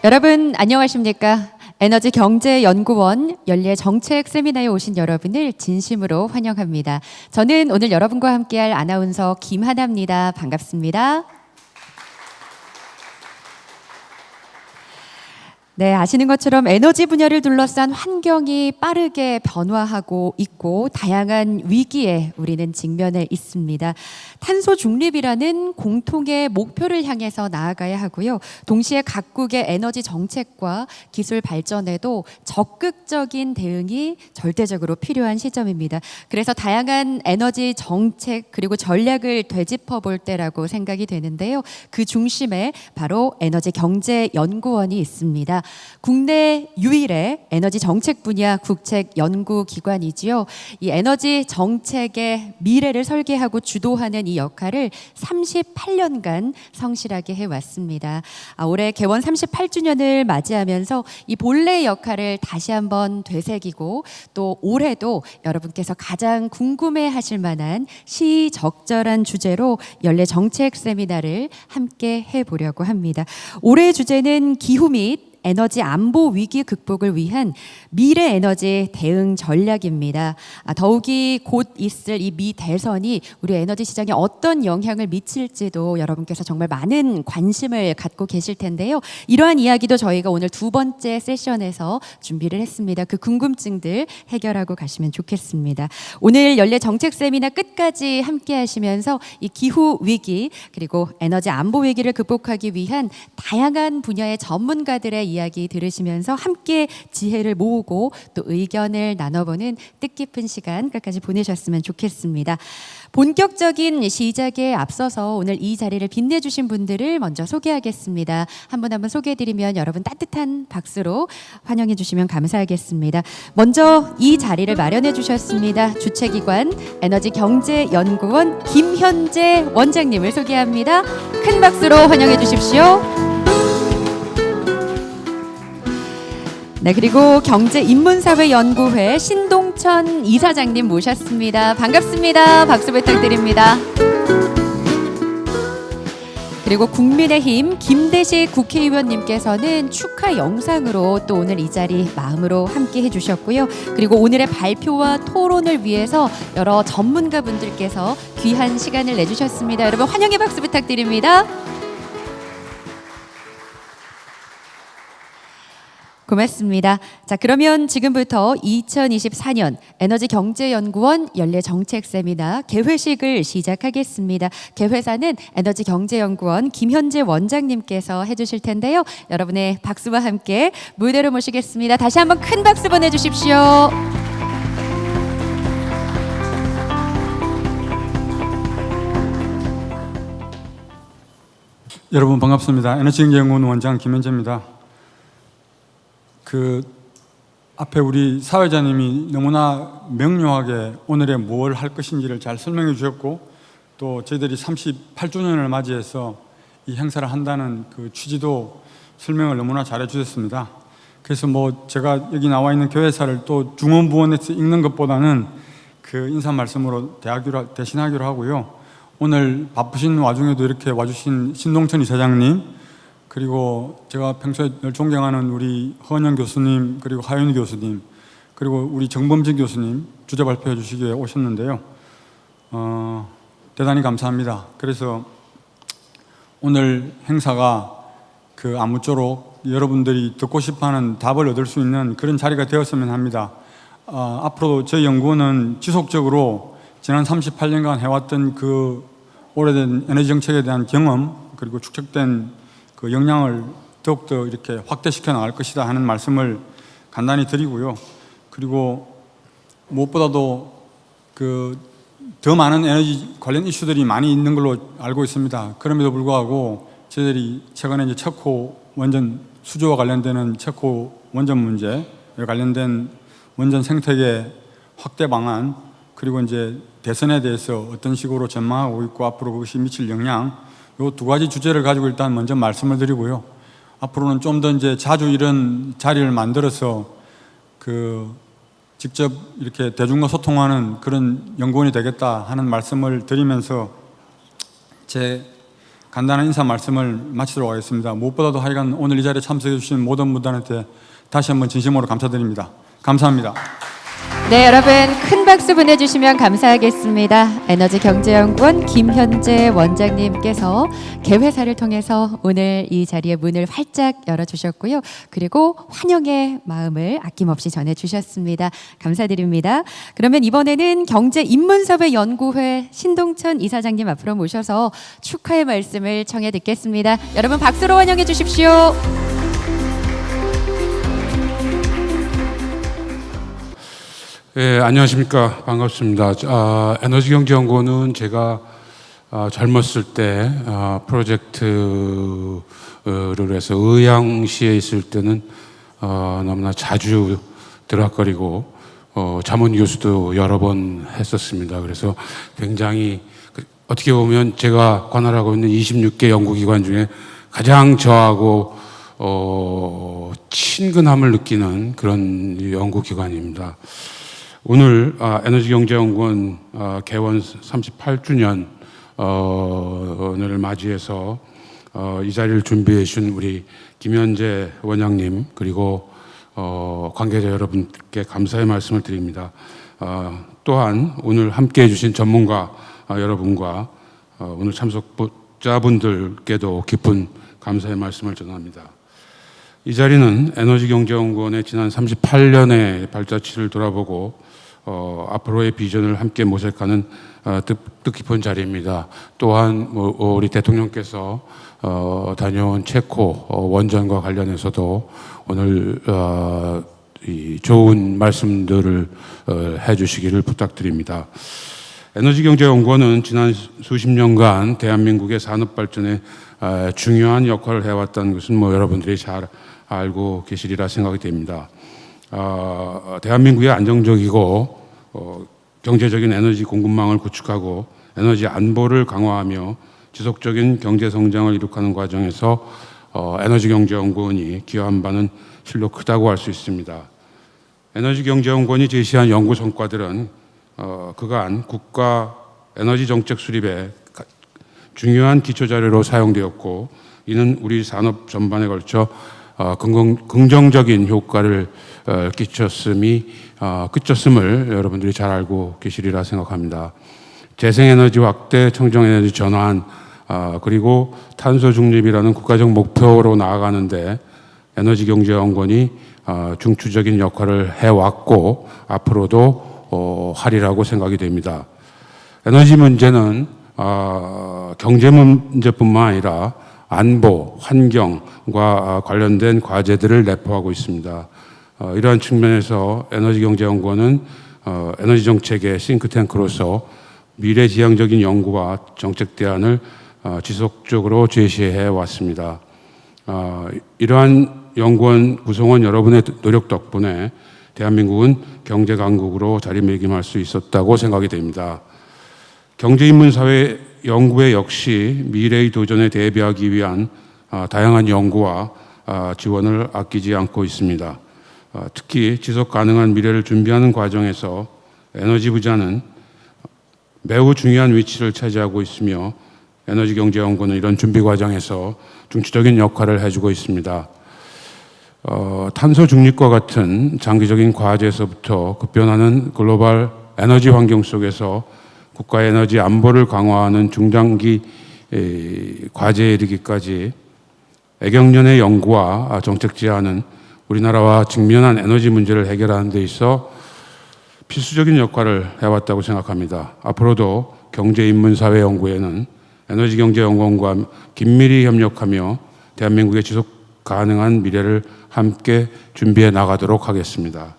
여러분 안녕하십니까? 에너지경제연구원 연례정책 세미나에 오신 여러분을 진심으로 환영합니다. 저는 오늘 여러분과 함께할 아나운서 김하나입니다. 반갑습니다. 네, 아시는 것처럼 에너지 분야를 둘러싼 환경이 빠르게 변화하고 있고 다양한 위기에 우리는 직면해 있습니다. 탄소 중립이라는 공통의 목표를 향해서 나아가야 하고요. 동시에 각국의 에너지 정책과 기술 발전에도 적극적인 대응이 절대적으로 필요한 시점입니다. 그래서 다양한 에너지 정책 그리고 전략을 되짚어 볼 때라고 생각이 되는데요. 그 중심에 바로 에너지경제연구원이 있습니다. 국내 유일의 에너지 정책 분야 국책 연구기관이지요. 이 에너지 정책의 미래를 설계하고 주도하는 이 역할을 38년간 성실하게 해왔습니다. 올해 개원 38주년을 맞이하면서 이 본래의 역할을 다시 한번 되새기고 또 올해도 여러분께서 가장 궁금해하실 만한 시적절한 주제로 연례 정책 세미나를 함께 해보려고 합니다. 올해의 주제는 기후 및 에너지 안보 위기 극복을 위한 미래 에너지 대응 전략입니다. 더욱이 곧 있을 이 미 대선이 우리 에너지 시장에 어떤 영향을 미칠지도 여러분께서 정말 많은 관심을 갖고 계실 텐데요. 이러한 이야기도 저희가 오늘 두 번째 세션에서 준비를 했습니다. 그 궁금증들 해결하고 가시면 좋겠습니다. 오늘 연례 정책 세미나 끝까지 함께 하시면서 이 기후 위기 그리고 에너지 안보 위기를 극복하기 위한 다양한 분야의 전문가들의 이야기 들으시면서 함께 지혜를 모으고 또 의견을 나눠보는 뜻깊은 시간 끝까지 보내셨으면 좋겠습니다. 본격적인 시작에 앞서서 오늘 이 자리를 빛내주신 분들을 먼저 소개하겠습니다. 한 분 한 분 소개해드리면 여러분 따뜻한 박수로 환영해 주시면 감사하겠습니다. 먼저 이 자리를 마련해 주셨습니다. 주최기관 에너지경제연구원 김현재 원장님을 소개합니다. 큰 박수로 환영해 주십시오. 네, 그리고 경제인문사회연구회 신동천 이사장님 모셨습니다. 반갑습니다. 박수 부탁드립니다. 그리고 국민의힘 김대식 국회의원님께서는 축하 영상으로 또 오늘 이 자리 마음으로 함께 해주셨고요. 그리고 오늘의 발표와 토론을 위해서 여러 전문가분들께서 귀한 시간을 내주셨습니다. 여러분 환영의 박수 부탁드립니다. 고맙습니다. 자, 그러면 지금부터 2024년 에너지경제연구원 연례정책 세미나 개회식을 시작하겠습니다. 개회사는 에너지경제연구원 김현재 원장님께서 해주실 텐데요. 여러분의 박수와 함께 무대로 모시겠습니다. 다시 한번 큰 박수 보내주십시오. 여러분 반갑습니다. 에너지경제연구원 원장 김현재입니다. 앞에 우리 사회자님이 너무나 명료하게 오늘에 뭘 할 것인지를 잘 설명해 주셨고 또 저희들이 38주년을 맞이해서 이 행사를 한다는 그 취지도 설명을 너무나 잘해 주셨습니다. 그래서 제가 여기 나와 있는 교회사를 또 중원부원에서 읽는 것보다는 그 인사 말씀으로 대신하기로 하고요. 오늘 바쁘신 와중에도 이렇게 와주신 신동천 이사장님 그리고 제가 평소에 늘 존경하는 우리 허은영 교수님 그리고 하윤희 교수님 그리고 우리 정범진 교수님 주제 발표해 주시기 위해 오셨는데요. 대단히 감사합니다. 그래서 오늘 행사가 아무쪼록 여러분들이 듣고 싶어하는 답을 얻을 수 있는 그런 자리가 되었으면 합니다. 앞으로 저희 연구원은 지속적으로 지난 38년간 해왔던 그 오래된 에너지 정책에 대한 경험 그리고 축적된 그 역량을 더욱더 이렇게 확대시켜 나갈 것이다 하는 말씀을 간단히 드리고요. 그리고 무엇보다도 더 많은 에너지 관련 이슈들이 많이 있는 걸로 알고 있습니다. 그럼에도 불구하고 저희들이 최근에 이제 체코 원전 수주와 관련되는 체코 원전 문제에 관련된 원전 생태계 확대 방안 그리고 이제 대선에 대해서 어떤 식으로 전망하고 있고 앞으로 그것이 미칠 영향 이 두 가지 주제를 가지고 일단 먼저 말씀을 드리고요. 앞으로는 좀 더 이제 자주 이런 자리를 만들어서 직접 이렇게 대중과 소통하는 그런 연구원이 되겠다 하는 말씀을 드리면서 제 간단한 인사 말씀을 마치도록 하겠습니다. 무엇보다도 하여간 오늘 이 자리에 참석해 주신 모든 분들한테 다시 한번 진심으로 감사드립니다. 감사합니다. 네, 여러분 큰 박수 보내주시면 감사하겠습니다. 에너지경제연구원 김현재 원장님께서 개회사를 통해서 오늘 이 자리의 문을 활짝 열어주셨고요. 그리고 환영의 마음을 아낌없이 전해주셨습니다. 감사드립니다. 그러면 이번에는 경제인문사회연구회 신동천 이사장님 앞으로 모셔서 축하의 말씀을 청해 듣겠습니다. 여러분 박수로 환영해 주십시오. 예, 안녕하십니까. 반갑습니다. 에너지경제연구원은 제가 젊었을 때 프로젝트를 해서 의왕시에 있을 때는 너무나 자주 들락거리고 자문 교수도 여러 번 했었습니다. 그래서 굉장히 어떻게 보면 제가 관할하고 있는 26개 연구기관 중에 가장 저하고 친근함을 느끼는 그런 연구기관입니다. 오늘 에너지경제연구원 개원 38주년 을 맞이해서 이 자리를 준비해 주신 우리 김현재 원장님 그리고 관계자 여러분께 감사의 말씀을 드립니다. 또한 오늘 함께해 주신 전문가 여러분과 오늘 참석자분들께도 깊은 감사의 말씀을 전합니다. 이 자리는 에너지경제연구원의 지난 38년의 발자취를 돌아보고 앞으로의 비전을 함께 모색하는 뜻깊은 자리입니다. 또한 우리 대통령께서 다녀온 체코 원전과 관련해서도 오늘 이 좋은 말씀들을 해주시기를 부탁드립니다. 에너지경제연구원은 지난 수십 년간 대한민국의 산업 발전에 중요한 역할을 해왔다는 것은 여러분들이 잘 알고 계시리라 생각이 됩니다. 대한민국의 안정적이고 경제적인 에너지 공급망을 구축하고 에너지 안보를 강화하며 지속적인 경제 성장을 이룩하는 과정에서 에너지경제연구원이 기여한 바는 실로 크다고 할 수 있습니다. 에너지경제연구원이 제시한 연구 성과들은 그간 국가 에너지 정책 수립에 중요한 기초 자료로 사용되었고, 이는 우리 산업 전반에 걸쳐 긍정적인 효과를 끼쳤음을 여러분들이 잘 알고 계시리라 생각합니다. 재생에너지 확대, 청정에너지 전환, 그리고 탄소 중립이라는 국가적 목표로 나아가는데 에너지경제연구원이 중추적인 역할을 해왔고 앞으로도 하리라고 생각이 됩니다. 에너지 문제는 경제 문제뿐만 아니라 안보, 환경과 관련된 과제들을 내포하고 있습니다. 이러한 측면에서 에너지경제연구원은 에너지 정책의 싱크탱크로서 미래지향적인 연구와 정책 대안을 지속적으로 제시해 왔습니다. 이러한 연구원 구성원 여러분의 노력 덕분에 대한민국은 경제 강국으로 자리매김할 수 있었다고 생각이 됩니다. 경제인문사회 연구회 역시 미래의 도전에 대비하기 위한 다양한 연구와 지원을 아끼지 않고 있습니다. 특히 지속 가능한 미래를 준비하는 과정에서 에너지 부자는 매우 중요한 위치를 차지하고 있으며 에너지경제연구원은 이런 준비 과정에서 중추적인 역할을 해주고 있습니다. 탄소 중립과 같은 장기적인 과제에서부터 급변하는 글로벌 에너지 환경 속에서 국가의 에너지 안보를 강화하는 중장기 과제에 이르기까지 애경련의 연구와 정책 제안은 우리나라와 직면한 에너지 문제를 해결하는 데 있어 필수적인 역할을 해왔다고 생각합니다. 앞으로도 경제인문사회연구회는 에너지경제연구원과 긴밀히 협력하며 대한민국의 지속 가능한 미래를 함께 준비해 나가도록 하겠습니다.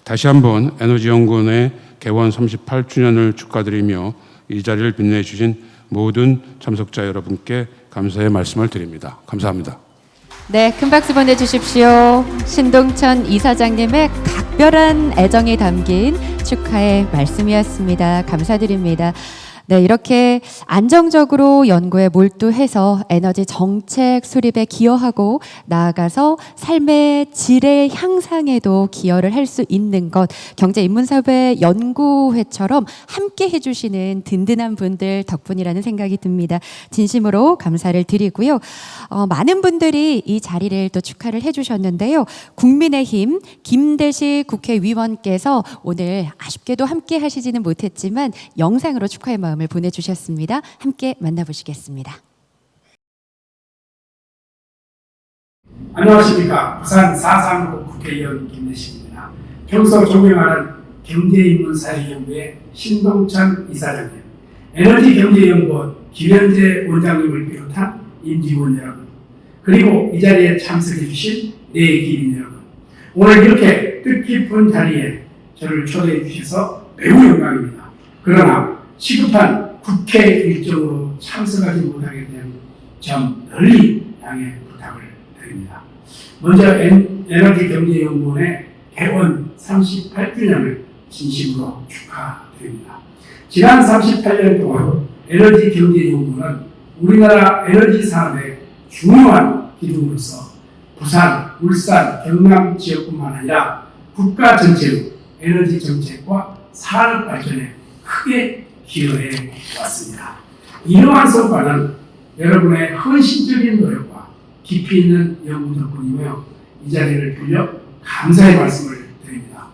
다시 한번 에너지연구원의 개원 38주년을 축하드리며 이 자리를 빛내주신 모든 참석자 여러분께 감사의 말씀을 드립니다. 감사합니다. 네, 큰 박수 보내주십시오. 신동천 이사장님의 각별한 애정이 담긴 축하의 말씀이었습니다. 감사드립니다. 네, 이렇게 안정적으로 연구에 몰두해서 에너지 정책 수립에 기여하고 나아가서 삶의 질의 향상에도 기여를 할 수 있는 것, 경제인문사회 연구회처럼 함께 해주시는 든든한 분들 덕분이라는 생각이 듭니다. 진심으로 감사를 드리고요. 많은 분들이 이 자리를 또 축하를 해주셨는데요. 국민의힘 김대식 국회의원께서 오늘 아쉽게도 함께 하시지는 못했지만 영상으로 축하의 마음을 보내주셨습니다. 함께 만나보시겠습니다. 안녕하십니까. 부산 4.3구 국회의원 김대식입니다. 평소 존경하는 경제인문사회연구회 신동찬 이사장님, 에너지경제연구원 김현재 원장님을 비롯한 임직원 여러분, 그리고 이 자리에 참석해 주신 내기민 여러분, 오늘 이렇게 뜻깊은 자리에 저를 초대해 주셔서 매우 영광입니다. 그러나 시급한 국회 일정으로 참석하지 못하게 된 점 널리 양해 부탁을 드립니다. 먼저 에너지경제연구원의 개원 38주년을 진심으로 축하드립니다. 지난 38년 동안 에너지경제연구원은 우리나라 에너지 산업의 중요한 기둥으로서 부산, 울산, 경남 지역뿐만 아니라 국가 전체의 에너지 정책과 산업 발전에 크게 기여해 왔습니다. 이러한 성과는 여러분의 헌신적인 노력과 깊이 있는 연구 덕분이며 이 자리를 빌려 감사의 말씀을 드립니다.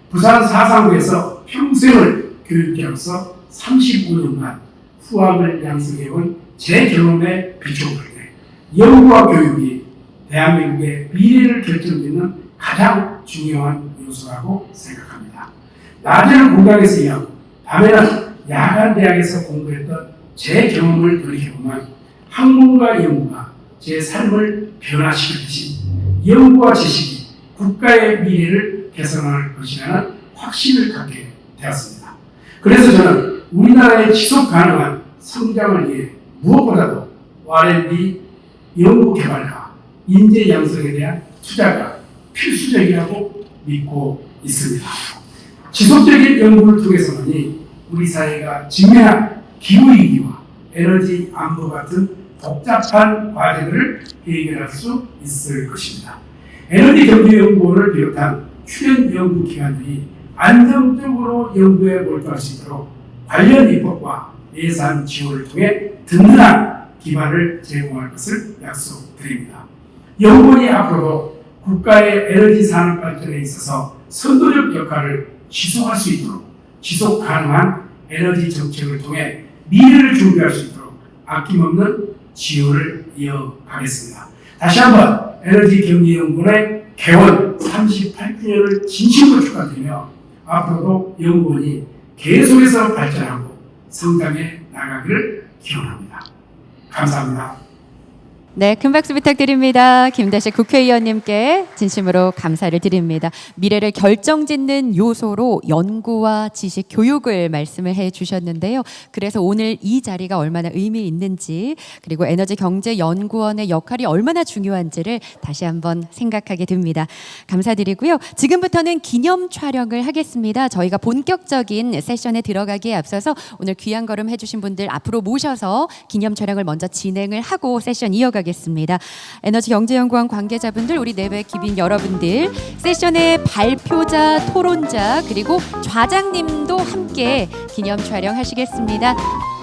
부산 4.3구에서 평생을 교육계로서 35년간 후학을 양성해온 제 경험에 비춰볼 때 연구와 교육이 대한민국의 미래를 결정짓는 가장 중요한 요소라고 생각합니다. 낮에는 공장에서 일하고 밤에는 야간 대학에서 공부했던 제 경험을 돌이켜보면 학문과 연구가 제 삶을 변화시키듯이 연구와 지식이 국가의 미래를 개선할 것이라는 확신을 갖게 되었습니다. 그래서 저는 우리나라의 지속 가능한 성장을 위해 무엇보다도 R&D, 연구개발과 인재 양성에 대한 투자가 필수적이라고 믿고 있습니다. 지속적인 연구를 통해서만이 우리 사회가 직면한 기후위기와 에너지 안보 같은 복잡한 과제들을 해결할 수 있을 것입니다. 에너지경제연구원을 비롯한 출연 연구기관들이 안정적으로 연구에 몰두할 수 있도록 관련 입법과 예산 지원을 통해 든든한 기반을 제공할 것을 약속드립니다. 연구원이 앞으로도 국가의 에너지 산업 발전에 있어서 선도적 역할을 지속할 수 있도록 지속 가능한 에너지 정책을 통해 미래를 준비할 수 있도록 아낌없는 지원을 이어가겠습니다. 다시 한번 에너지경제연구원의 개원 38주년을 진심으로 축하드리며 앞으로도 연구원이 계속해서 발전하고 성장해 나가기를 기원합니다. 감사합니다. 네, 큰 박수 부탁드립니다. 김대식 국회의원님께 진심으로 감사를 드립니다. 미래를 결정짓는 요소로 연구와 지식, 교육을 말씀을 해주셨는데요. 그래서 오늘 이 자리가 얼마나 의미 있는지, 그리고 에너지경제연구원의 역할이 얼마나 중요한지를 다시 한번 생각하게 됩니다. 감사드리고요. 지금부터는 기념 촬영을 하겠습니다. 저희가 본격적인 세션에 들어가기에 앞서서 오늘 귀한 걸음 해주신 분들 앞으로 모셔서 기념 촬영을 먼저 진행을 하고 세션 이어가겠습니다. 에너지경제연구원 관계자분들, 우리 내외 기빈 여러분들, 세션의 발표자, 토론자, 그리고 좌장님도 함께 기념 촬영하시겠습니다.